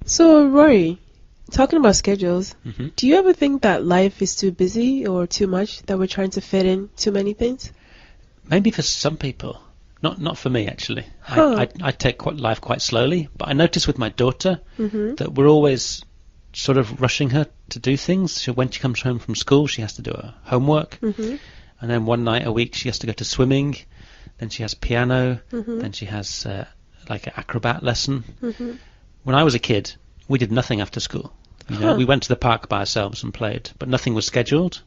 So, Rory, talking about schedules, Hmm. do you ever think that life is too busy or too much, that we're trying to fit in too many things? Maybe for some people, not for me actually. Huh. I take life quite slowly, but I notice with my daughter Mm-hmm. that we're always sort of rushing her to do things. So when she comes home from school, she has to do her homework, Mm-hmm. and then one night a week she has to go to swimming. Then she has piano. Mm-hmm. Then she has like an acrobat lesson. Mm-hmm. When I was a kid, we did nothing after school. Huh. We went to the park by ourselves and played, but nothing was scheduled,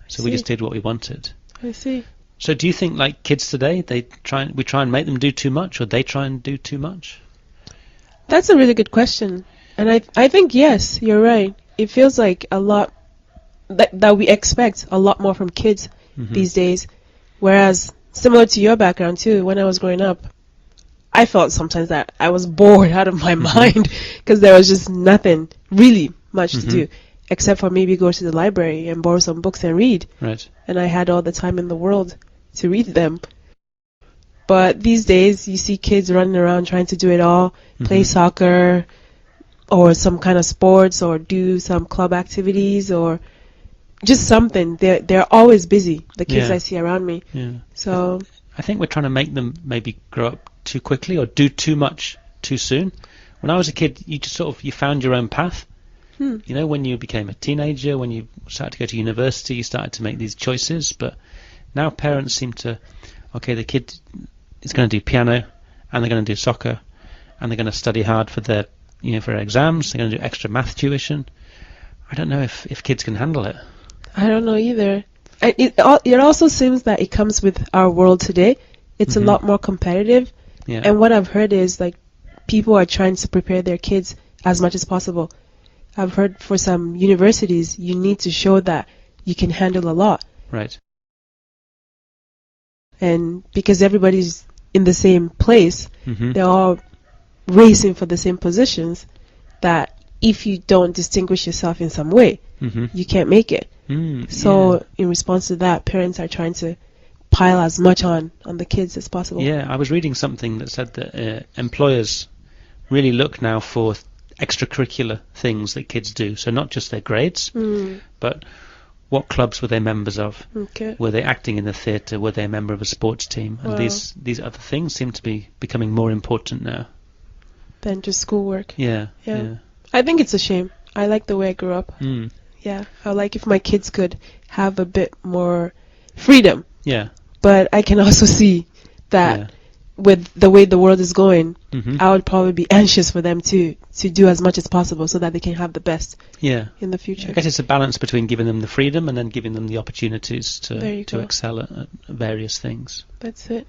so we see. just did what we wanted. I see. So do you think like kids today, we try and make them do too much, or they try and do too much? That's a really good question. And I think, yes, you're right. It feels like a lot that we expect a lot more from kids Hmm. these days. Whereas, similar to your background too, when I was growing up, I felt sometimes that I was bored out of my mind because there was just nothing really much to do except for maybe go to the library and borrow some books and read. Right. And I had all the time in the world to read them. But these days, you see kids running around trying to do it all, play soccer or some kind of sports or do some club activities or just something. They're always busy, the kids Yeah. I see around me. Yeah. So, I think we're trying to make them maybe grow up too quickly or do too much too soon. When I was a kid, you just you found your own path. When you became a teenager, when you started to go to university, you started to make these choices. But now parents seem to, okay, the kid is going to do piano, and they're going to do soccer, and they're going to study hard for their, for exams. They're going to do extra math tuition. I don't know if kids can handle it. I don't know either. It also seems that it comes with our world today. It's a lot more competitive. Yeah. And what I've heard is like people are trying to prepare their kids as much as possible. I've heard for some universities you need to show that you can handle a lot. Right. And because everybody's in the same place, they're all racing for the same positions, that if you don't distinguish yourself in some way, you can't make it. So in response to that, parents are trying to pile as much on the kids as possible. Yeah, I was reading something that said that employers really look now for extracurricular things that kids do. So not just their grades, but what clubs were they members of? Okay. Were they acting in the theatre? Were they a member of a sports team? And Wow. these other things seem to be becoming more important now. Than just schoolwork. Yeah. Yeah. I think it's a shame. I like the way I grew up. Yeah. I like if my kids could have a bit more freedom. Yeah. But I can also see that with the way the world is going, I would probably be anxious for them to do as much as possible so that they can have the best in the future. I guess it's a balance between giving them the freedom and then giving them the opportunities to There you go. excel at various things. That's it.